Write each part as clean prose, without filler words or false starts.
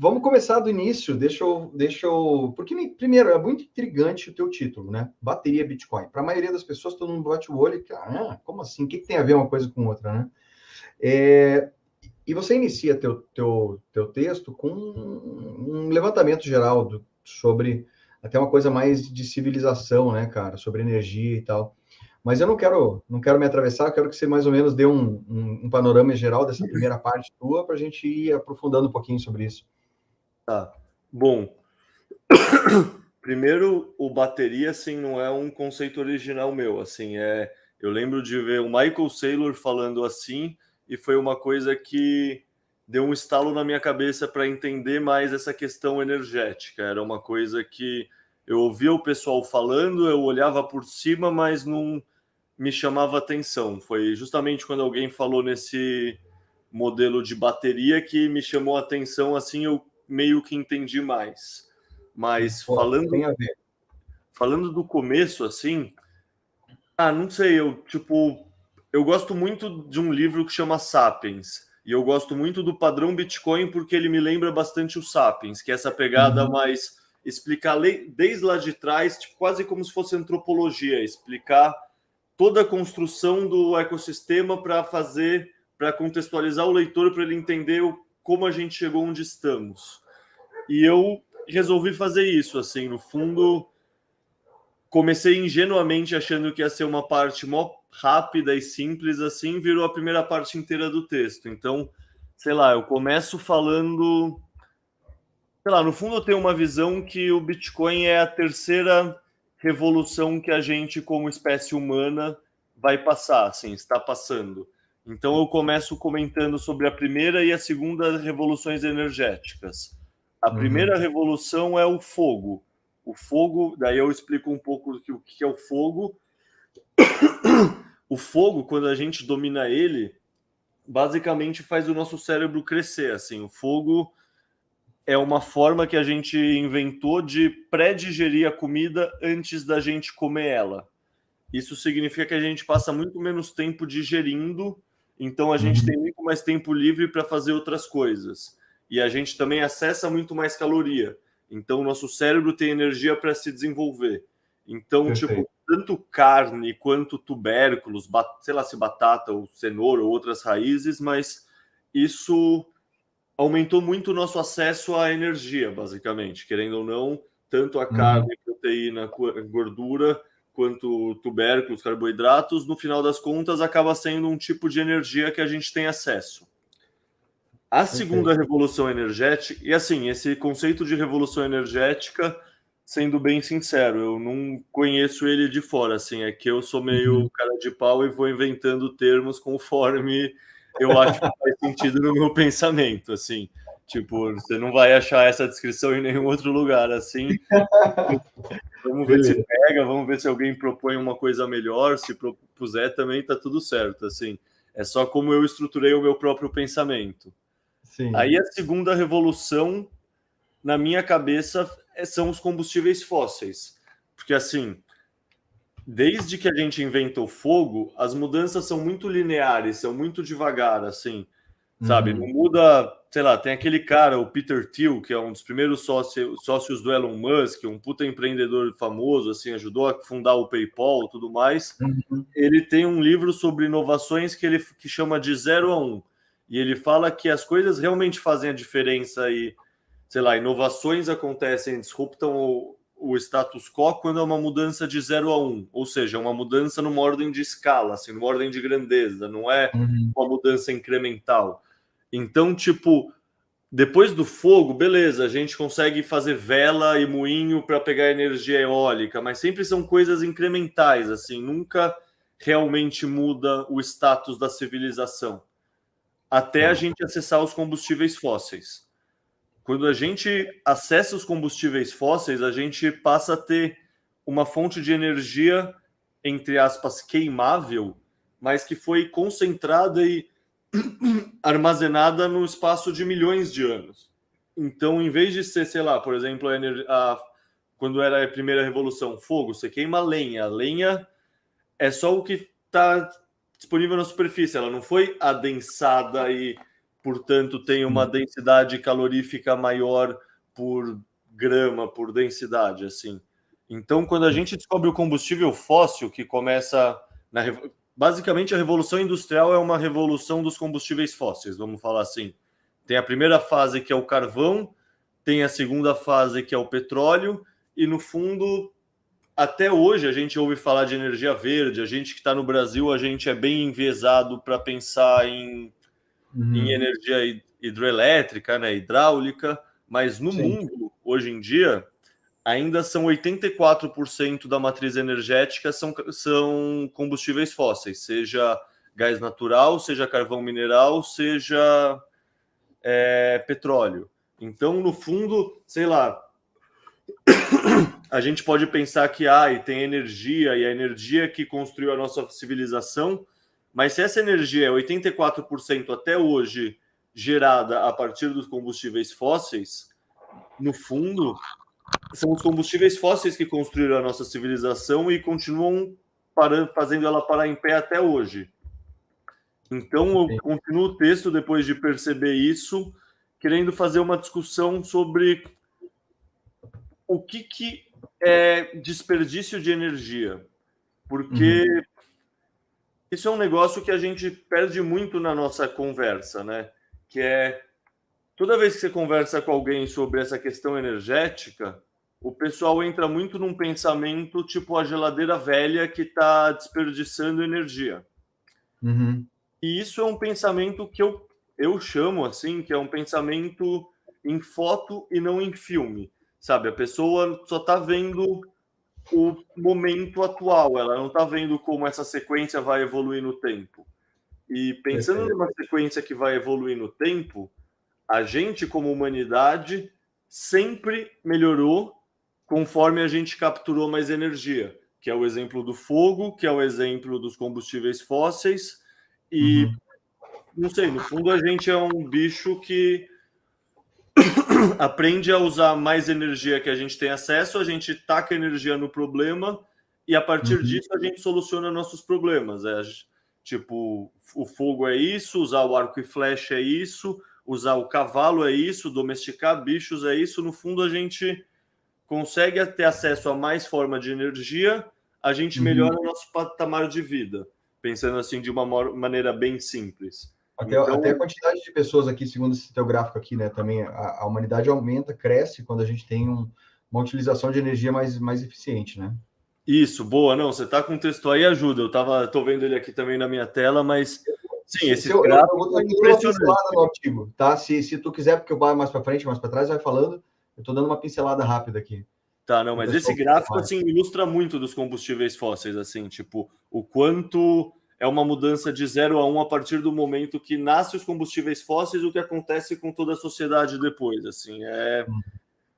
vamos começar do início. Porque, primeiro, é muito intrigante o teu título, né? Bateria Bitcoin. Para a maioria das pessoas, todo mundo bate o olho e, como assim? O que tem a ver uma coisa com outra, né? E você inicia teu texto com um levantamento geral sobre até uma coisa mais de civilização, né, cara? Sobre energia e tal. Mas eu não quero me atravessar, eu quero que você mais ou menos dê um panorama geral dessa primeira parte tua para a gente ir aprofundando um pouquinho sobre isso. Tá. Bom, primeiro, o bateria, assim, não é um conceito original meu, assim, eu lembro de ver o Michael Saylor falando assim, e foi uma coisa que deu um estalo na minha cabeça para entender mais essa questão energética. Era uma coisa que eu ouvia o pessoal falando, eu olhava por cima, mas não me chamava atenção. Foi justamente quando alguém falou nesse modelo de bateria que me chamou a atenção, assim, eu meio que entendi mais. Mas Tem a ver. falando do começo, assim, não sei, eu gosto muito de um livro que chama Sapiens, e eu gosto muito do padrão Bitcoin porque ele me lembra bastante o Sapiens, que é essa pegada mais explicar desde lá de trás, tipo, quase como se fosse antropologia, explicar toda a construção do ecossistema para contextualizar o leitor, para ele entender como a gente chegou onde estamos. E eu resolvi fazer isso, assim, no fundo, comecei ingenuamente achando que ia ser uma parte mó rápida e simples, assim, virou a primeira parte inteira do texto. Então, sei lá, eu começo falando... Sei lá, no fundo eu tenho uma visão que o Bitcoin é a terceira revolução que a gente, como espécie humana, vai passar, assim, está passando. Então eu começo comentando sobre a primeira e a segunda revoluções energéticas. A primeira revolução é o fogo. O fogo, daí eu explico um pouco o que é o fogo. O fogo, quando a gente domina ele, basicamente faz o nosso cérebro crescer, assim. O fogo é uma forma que a gente inventou de pré-digerir a comida antes da gente comer ela. Isso significa que a gente passa muito menos tempo digerindo, então a gente tem muito mais tempo livre para fazer outras coisas. E a gente também acessa muito mais caloria. Então o nosso cérebro tem energia para se desenvolver. Então, Perfeito. tanto carne quanto tubérculos, sei lá se batata ou cenoura ou outras raízes, mas isso aumentou muito o nosso acesso à energia, basicamente, querendo ou não, tanto a carne, proteína, gordura, quanto tubérculos, carboidratos, no final das contas, acaba sendo um tipo de energia que a gente tem acesso. A segunda revolução energética, e assim, esse conceito de revolução energética, sendo bem sincero, eu não conheço ele de fora, assim, é que eu sou meio cara de pau e vou inventando termos conforme eu acho que faz sentido no meu pensamento, assim. Tipo, você não vai achar essa descrição em nenhum outro lugar, assim. Vamos ver se pega, vamos ver se alguém propõe uma coisa melhor, se propuser também tá tudo certo, assim. É só como eu estruturei o meu próprio pensamento. Sim. Aí a segunda revolução, na minha cabeça, são os combustíveis fósseis. Porque, assim, desde que a gente inventa o fogo, as mudanças são muito lineares, são muito devagar, assim, sabe? Não muda, sei lá, tem aquele cara, o Peter Thiel, que é um dos primeiros sócios do Elon Musk, um puta empreendedor famoso, assim, ajudou a fundar o PayPal e tudo mais. Ele tem um livro sobre inovações que chama de 0 a 1. E ele fala que as coisas realmente fazem a diferença e, sei lá, inovações acontecem, disruptam o status quo quando é uma mudança de 0 a 1, ou seja, uma mudança numa ordem de escala, assim, numa ordem de grandeza, não é uma mudança incremental. Então, tipo, depois do fogo, beleza, a gente consegue fazer vela e moinho para pegar energia eólica, mas sempre são coisas incrementais, assim, nunca realmente muda o status da civilização, até a gente acessar os combustíveis fósseis. Quando a gente acessa os combustíveis fósseis, a gente passa a ter uma fonte de energia, entre aspas, queimável, mas que foi concentrada e armazenada no espaço de milhões de anos. Então, em vez de ser, sei lá, por exemplo, quando era a primeira revolução, fogo, você queima lenha. A lenha é só o que está disponível na superfície, ela não foi adensada e portanto tem uma densidade calorífica maior por grama, por densidade, assim. Então, quando a gente descobre o combustível fóssil, que começa... Basicamente, a Revolução Industrial é uma revolução dos combustíveis fósseis, vamos falar assim. Tem a primeira fase, que é o carvão, tem a segunda fase, que é o petróleo, e, no fundo, até hoje, a gente ouve falar de energia verde, a gente que está no Brasil, a gente é bem enviesado para pensar em energia hidroelétrica, né, hidráulica, mas no mundo, hoje em dia, ainda são 84% da matriz energética são combustíveis fósseis, seja gás natural, seja carvão mineral, seja petróleo. Então, no fundo, sei lá, a gente pode pensar que tem energia, e a energia que construiu a nossa civilização, mas se essa energia é 84% até hoje gerada a partir dos combustíveis fósseis, no fundo, são os combustíveis fósseis que construíram a nossa civilização e continuam fazendo ela parar em pé até hoje. Então, eu continuo o texto, depois de perceber isso, querendo fazer uma discussão sobre o que é desperdício de energia. Porque isso é um negócio que a gente perde muito na nossa conversa, né? Que é, toda vez que você conversa com alguém sobre essa questão energética, o pessoal entra muito num pensamento tipo a geladeira velha que está desperdiçando energia. E isso é um pensamento que eu chamo assim, que é um pensamento em foto e não em filme, sabe? A pessoa só está vendo o momento atual, ela não está vendo como essa sequência vai evoluir no tempo. E pensando numa sequência que vai evoluir no tempo, a gente, como humanidade, sempre melhorou conforme a gente capturou mais energia, que é o exemplo do fogo, que é o exemplo dos combustíveis fósseis. E, não sei, no fundo a gente é um bicho que aprende a usar mais energia que a gente tem acesso, a gente taca energia no problema e, a partir disso, a gente soluciona nossos problemas. Tipo, o fogo é isso, usar o arco e flecha é isso, usar o cavalo é isso, domesticar bichos é isso. No fundo, a gente consegue ter acesso a mais forma de energia, a gente melhora o nosso patamar de vida, pensando assim de uma maneira bem simples. Até a quantidade de pessoas aqui, segundo esse teu gráfico aqui, né, também a humanidade aumenta, cresce quando a gente tem uma utilização de energia mais eficiente, né? Isso, boa. Não, você tá com o texto aí, ajuda. Tô vendo ele aqui também na minha tela, mas sim, esse gráfico eu vou dar uma pincelada no artigo, tá? Se tu quiser, porque eu vou mais para frente, mais para trás, vai falando. Eu tô dando uma pincelada rápida aqui. Tá, não, mas esse gráfico assim ilustra muito dos combustíveis fósseis, assim, tipo, o quanto é uma mudança de 0 a 1 a partir do momento que nasce os combustíveis fósseis, o que acontece com toda a sociedade depois, assim,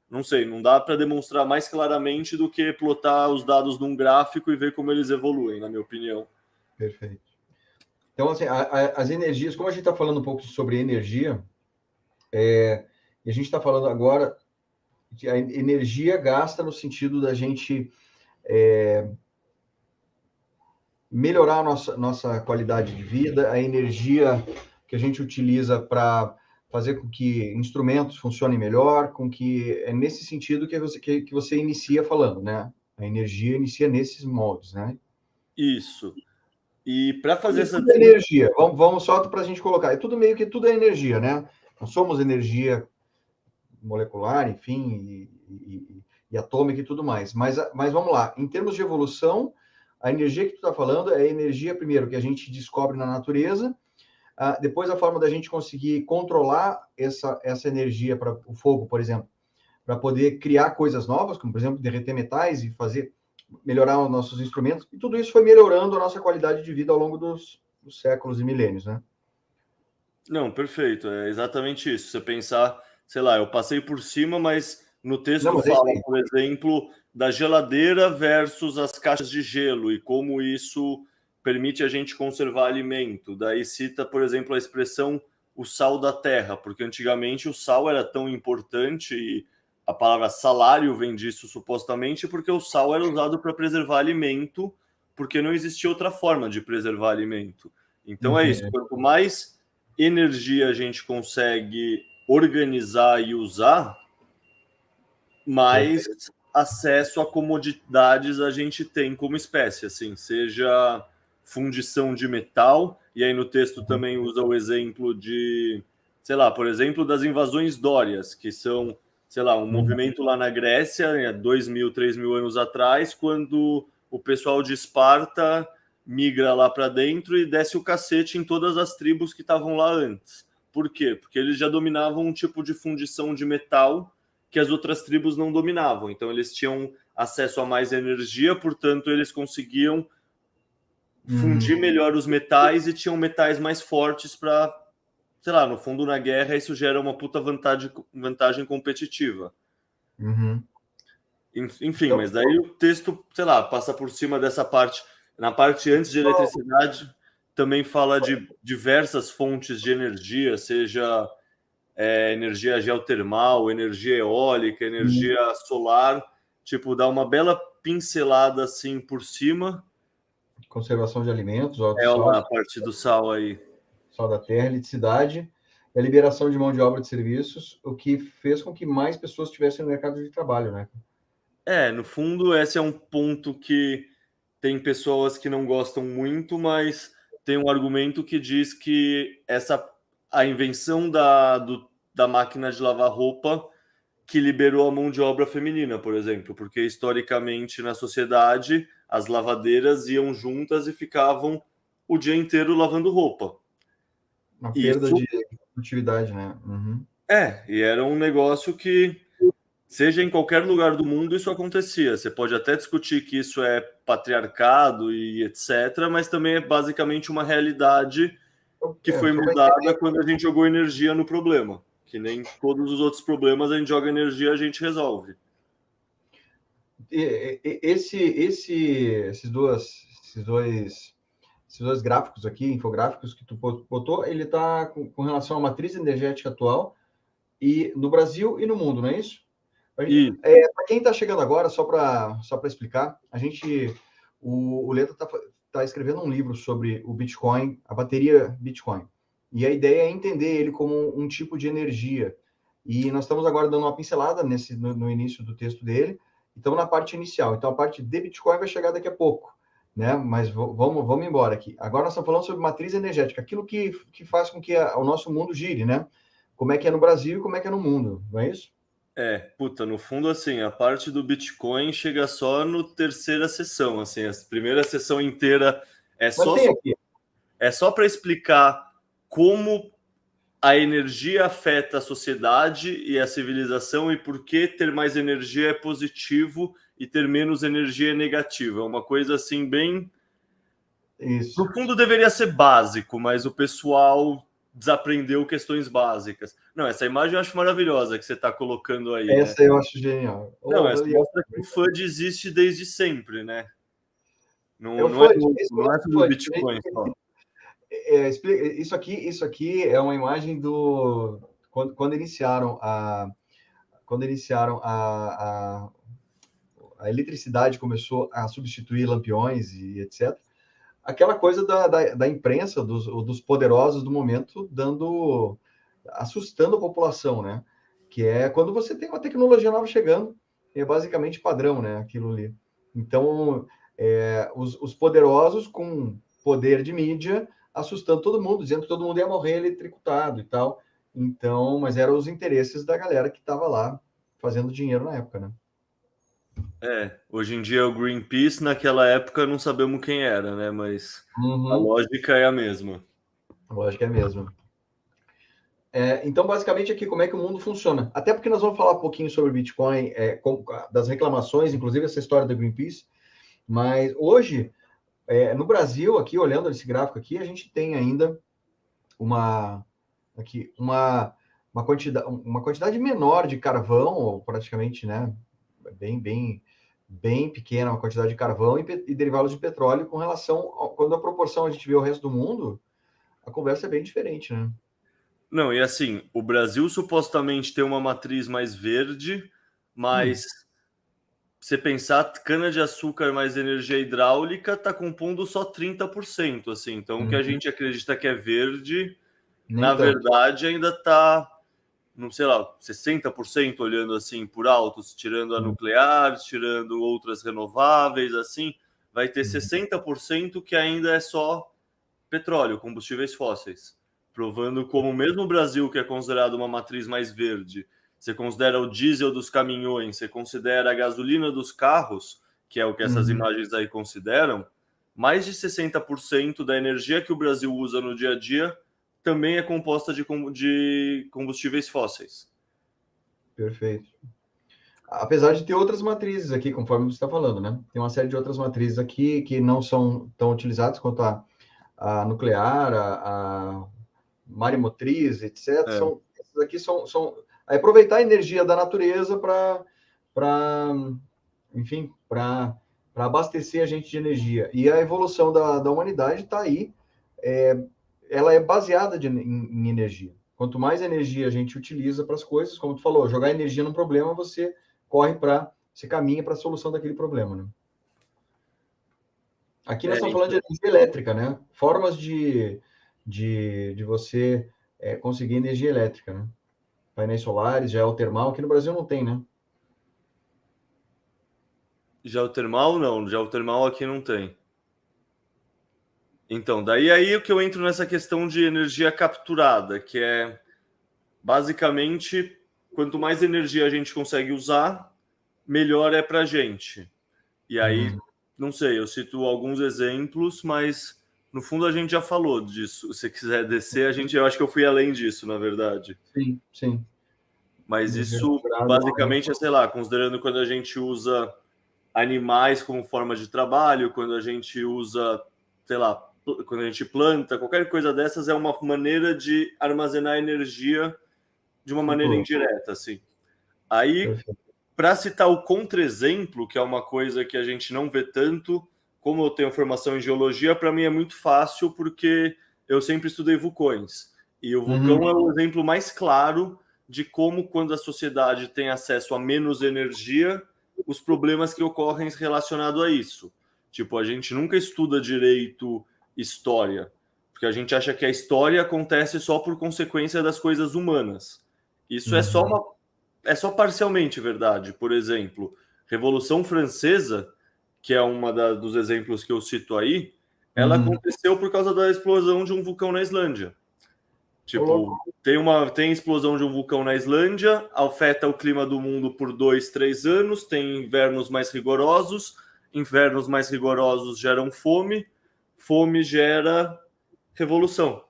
não sei, não dá para demonstrar mais claramente do que plotar os dados num gráfico e ver como eles evoluem, na minha opinião. Perfeito. Então, assim, as energias, como a gente está falando um pouco sobre energia, e a gente está falando agora de a energia gasta no sentido da gente melhorar a nossa qualidade de vida, a energia que a gente utiliza para fazer com que instrumentos funcionem melhor, com que é nesse sentido que você inicia falando, né? A energia inicia nesses moldes, né? Isso. E para fazer essa energia, vamos só para a gente colocar, tudo é energia, né? Nós somos energia molecular, enfim, e atômica e tudo mais. Mas vamos lá, em termos de evolução, a energia que tu está falando é a energia, primeiro, que a gente descobre na natureza, depois a forma da gente conseguir controlar essa energia para o fogo, por exemplo, para poder criar coisas novas, como, por exemplo, derreter metais e melhorar os nossos instrumentos, e tudo isso foi melhorando a nossa qualidade de vida ao longo dos séculos e milênios, né? Não, perfeito, é exatamente isso. Você pensar, sei lá, eu passei por cima, mas no texto fala, por exemplo, da geladeira versus as caixas de gelo e como isso permite a gente conservar alimento. Daí cita, por exemplo, a expressão o sal da terra, porque antigamente o sal era tão importante e a palavra salário vem disso supostamente porque o sal era usado para preservar alimento, porque não existia outra forma de preservar alimento. Então é isso, quanto mais energia a gente consegue organizar e usar, mais acesso a comodidades a gente tem como espécie, assim, seja fundição de metal, e aí no texto também usa o exemplo de, sei lá, por exemplo, das invasões dórias, que são, sei lá, um movimento lá na Grécia, 2.000, 3.000 anos atrás, quando o pessoal de Esparta migra lá para dentro e desce o cacete em todas as tribos que estavam lá antes. Por quê? Porque eles já dominavam um tipo de fundição de metal que as outras tribos não dominavam. Então eles tinham acesso a mais energia, portanto eles conseguiam fundir melhor os metais e tinham metais mais fortes para, sei lá, no fundo na guerra isso gera uma puta vantagem competitiva. Enfim, Então, mas daí o texto, sei lá, passa por cima dessa parte. Na parte antes de eletricidade, também fala de diversas fontes de energia, seja energia geotermal, energia eólica, energia solar, tipo, dá uma bela pincelada assim por cima. conservação de alimentos, óleo do É sal, lá a parte do sal aí. sal da terra, eletricidade, e a liberação de mão de obra de serviços, o que fez com que mais pessoas estivessem no mercado de trabalho, né? No fundo, esse é um ponto que tem pessoas que não gostam muito, mas tem um argumento que diz que a invenção da máquina de lavar roupa que liberou a mão de obra feminina, por exemplo, porque historicamente na sociedade as lavadeiras iam juntas e ficavam o dia inteiro lavando roupa. Uma perda Isso de produtividade, né? e era um negócio que, seja em qualquer lugar do mundo, isso acontecia. Você pode até discutir que isso é patriarcado e etc., mas também é basicamente uma realidade que foi Só para mudada quando a gente jogou energia no problema. Que nem todos os outros problemas a gente joga energia, a gente resolve. Esses dois gráficos aqui, infográficos que tu botou, ele está com relação à matriz energética atual e no Brasil e no mundo, não é isso? Para quem está chegando agora, só para explicar, o Leta está escrevendo um livro sobre o Bitcoin, a bateria Bitcoin. E a ideia é entender ele como um tipo de energia. E nós estamos agora dando uma pincelada no início do texto dele, então na parte inicial. Então a parte de Bitcoin vai chegar daqui a pouco, né? Mas vamos embora aqui. Agora nós estamos falando sobre matriz energética, aquilo que faz com que o nosso mundo gire, né? Como é que é no Brasil e como é que é no mundo, não é isso? No fundo, assim, a parte do Bitcoin chega só no terceira sessão, assim, a primeira sessão inteira Mas tem aqui. é só para explicar como a energia afeta a sociedade e a civilização e por que ter mais energia é positivo e ter menos energia é negativo. É uma coisa, assim, bem... Isso. No fundo, deveria ser básico, mas o pessoal desaprendeu questões básicas. Não, essa imagem eu acho maravilhosa que você está colocando aí, né? Essa eu acho genial. Não, essa mostra que o FUD existe desde sempre, né? É o Não é FUD. não é sobre o Bitcoin só. Isso aqui é uma imagem do quando iniciaram a eletricidade começou a substituir lampiões e etc. Aquela coisa da imprensa, dos poderosos do momento, assustando a população, né? Que é quando você tem uma tecnologia nova chegando, é basicamente padrão, né? Aquilo ali. Então, os poderosos com poder de mídia assustando todo mundo, dizendo que todo mundo ia morrer eletrocutado e tal. Então, mas eram os interesses da galera que estava lá fazendo dinheiro na época, né? Hoje em dia é o Greenpeace, naquela época não sabemos quem era, né? Mas a lógica é a mesma. Lógico, é mesmo. Então, basicamente, aqui, como é que o mundo funciona? Até porque nós vamos falar um pouquinho sobre Bitcoin, das reclamações, inclusive essa história da Greenpeace, mas hoje, no Brasil, aqui, olhando esse gráfico aqui, a gente tem ainda uma quantidade menor de carvão, ou praticamente, né, bem pequena uma quantidade de carvão e derivados de petróleo com relação, quando a proporção a gente vê o resto do mundo, a conversa é bem diferente, né? Não, e assim, o Brasil supostamente tem uma matriz mais verde, mas você pensar cana-de-açúcar mais energia hidráulica está compondo só 30%, assim. Então, o que a gente acredita que é verde na verdade, ainda está, não sei lá, 60% olhando assim por altos, tirando a nuclear, tirando outras renováveis, assim, vai ter 60% que ainda é só petróleo, combustíveis fósseis, provando como mesmo o Brasil, que é considerado uma matriz mais verde, você considera o diesel dos caminhões, você considera a gasolina dos carros, que é o que essas imagens aí consideram, mais de 60% da energia que o Brasil usa no dia a dia também é composta de combustíveis fósseis. Perfeito. Apesar de ter outras matrizes aqui, conforme você está falando, né? Tem uma série de outras matrizes aqui que não são tão utilizadas quanto a nuclear, a maremotriz, etc. Essas aqui são aproveitar a energia da natureza enfim, para abastecer a gente de energia. E a evolução da humanidade está aí, ela é baseada em energia. Quanto mais energia a gente utiliza para as coisas, como tu falou, jogar energia num problema, você caminha para a solução daquele problema, né? Aqui nós estamos falando de energia elétrica, né? Formas de você conseguir energia elétrica, né? Painéis solares, geotermal, aqui no Brasil não tem, né? Geotermal não, geotermal aqui não tem. Então, daí aí o que eu entro nessa questão de energia capturada, que é basicamente quanto mais energia a gente consegue usar, melhor é para a gente. E aí, não sei, eu cito alguns exemplos, mas no fundo a gente já falou disso. Se você quiser descer, eu acho que eu fui além disso, na verdade. Sim, sim. Mas isso basicamente é, sei lá, considerando quando a gente usa animais como forma de trabalho, quando a gente usa, sei lá, quando a gente planta, qualquer coisa dessas é uma maneira de armazenar energia de uma maneira indireta, assim. Aí, para citar o contra-exemplo, que é uma coisa que a gente não vê tanto, como eu tenho formação em geologia, para mim é muito fácil, porque eu sempre estudei vulcões. E o vulcão é o exemplo mais claro de como, quando a sociedade tem acesso a menos energia, os problemas que ocorrem relacionados a isso. Tipo, a gente nunca estuda direito história, porque a gente acha que a história acontece só por consequência das coisas humanas. Isso é só parcialmente verdade. Por exemplo, Revolução Francesa, que é dos exemplos que eu cito aí, ela aconteceu por causa da explosão de um vulcão na Islândia. Tipo, tem explosão de um vulcão na Islândia, afeta o clima do mundo por 2, 3 anos, tem invernos mais rigorosos geram fome, fome gera revolução.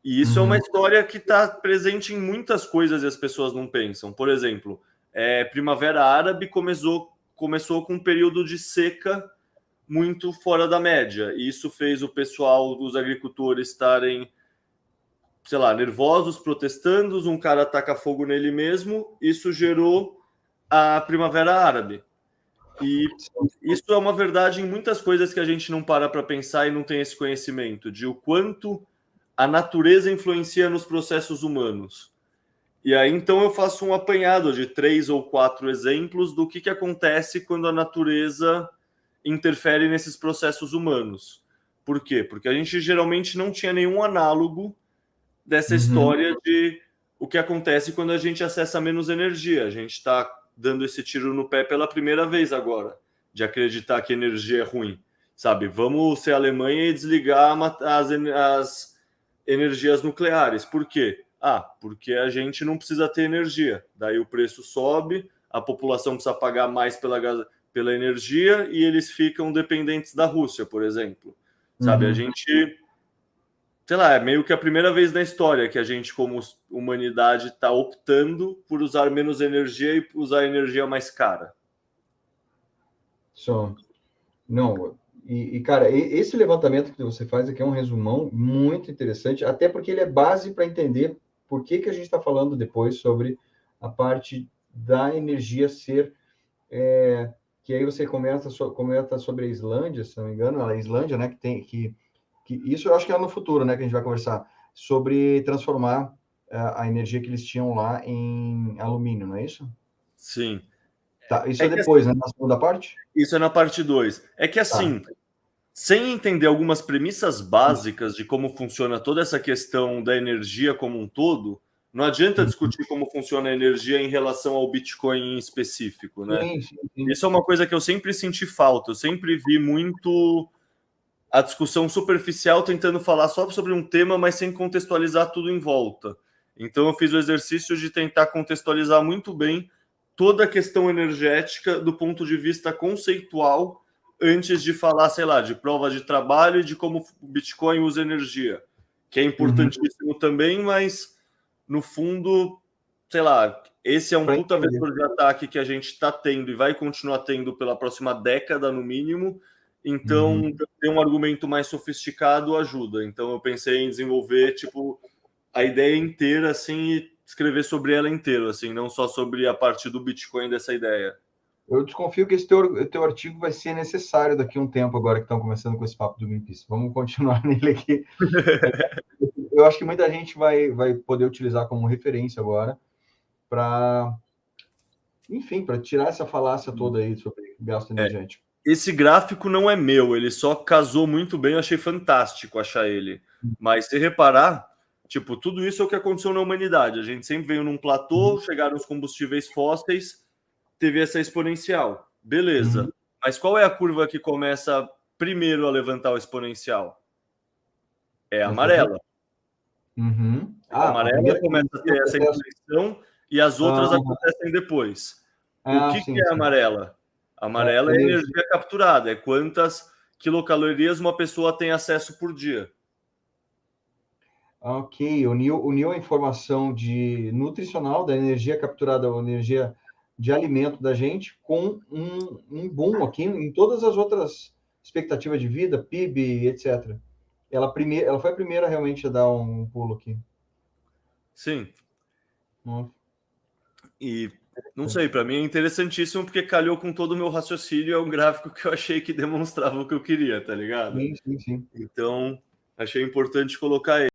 E isso é uma história que está presente em muitas coisas e as pessoas não pensam. Por exemplo, Primavera Árabe começou com um período de seca muito fora da média. E isso fez o pessoal, os agricultores, estarem, sei lá, nervosos, protestando, um cara ataca fogo nele mesmo. Isso gerou a Primavera Árabe. E isso é uma verdade em muitas coisas que a gente não para pensar e não tem esse conhecimento de o quanto a natureza influencia nos processos humanos. E aí, então, eu faço um apanhado de 3 ou 4 exemplos do que acontece quando a natureza interfere nesses processos humanos. Por quê? Porque a gente geralmente não tinha nenhum análogo dessa história de o que acontece quando a gente acessa menos energia. A gente está dando esse tiro no pé pela primeira vez agora, de acreditar que energia é ruim. Sabe, vamos ser a Alemanha e desligar as energias nucleares. Por quê? Porque a gente não precisa ter energia. Daí o preço sobe, a população precisa pagar mais pela energia e eles ficam dependentes da Rússia, por exemplo. Sabe, a gente, sei lá, é meio que a primeira vez na história que a gente, como humanidade, está optando por usar menos energia e usar energia mais cara. Não, cara, esse levantamento que você faz aqui é um resumão muito interessante, até porque ele é base para entender por que a gente está falando depois sobre a parte da energia ser, que aí você comenta sobre a Islândia, se não me engano, a Islândia, né, que isso eu acho que é no futuro, né, que a gente vai conversar sobre transformar a energia que eles tinham lá em alumínio, não é isso? Sim. Tá, isso é depois, né, na segunda parte? Isso é na parte 2. É que assim, sem entender algumas premissas básicas de como funciona toda essa questão da energia como um todo, não adianta discutir como funciona a energia em relação ao Bitcoin em específico, né? Sim, sim, sim. Isso é uma coisa que eu sempre senti falta. Eu sempre vi muito a discussão superficial tentando falar só sobre um tema, mas sem contextualizar tudo em volta. Então eu fiz o exercício de tentar contextualizar muito bem toda a questão energética do ponto de vista conceitual antes de falar, sei lá, de prova de trabalho e de como o Bitcoin usa energia, que é importantíssimo também, mas no fundo, sei lá, esse é um puta vetor de ataque que a gente está tendo e vai continuar tendo pela próxima década, no mínimo. Então, ter um argumento mais sofisticado ajuda. Então, eu pensei em desenvolver, tipo, a ideia inteira, assim, e escrever sobre ela inteira, assim, não só sobre a parte do Bitcoin dessa ideia. Eu desconfio que esse teu artigo vai ser necessário daqui a um tempo, agora que estão começando com esse papo do Greenpeace. Vamos continuar nele aqui. Eu acho que muita gente vai poder utilizar como referência agora para, enfim, para tirar essa falácia toda aí sobre gasto energético. Esse gráfico não é meu, ele só casou muito bem, eu achei fantástico achar ele. Mas se reparar, tipo, tudo isso é o que aconteceu na humanidade. A gente sempre veio num platô, chegaram os combustíveis fósseis, teve essa exponencial. Beleza. Mas qual é a curva que começa primeiro a levantar o exponencial? É a amarela. A amarela começa a ter essa inflexão e as outras acontecem depois. O que é a amarela? A amarela é a energia capturada, é quantas quilocalorias uma pessoa tem acesso por dia. Ok, uniu a informação nutricional da energia capturada, a energia de alimento da gente, com um boom aqui em todas as outras expectativas de vida, PIB, etc. Ela foi a primeira realmente a dar um pulo aqui. Sim. E não sei, para mim é interessantíssimo porque calhou com todo o meu raciocínio, é um gráfico que eu achei que demonstrava o que eu queria, tá ligado? Sim. Então, achei importante colocar ele.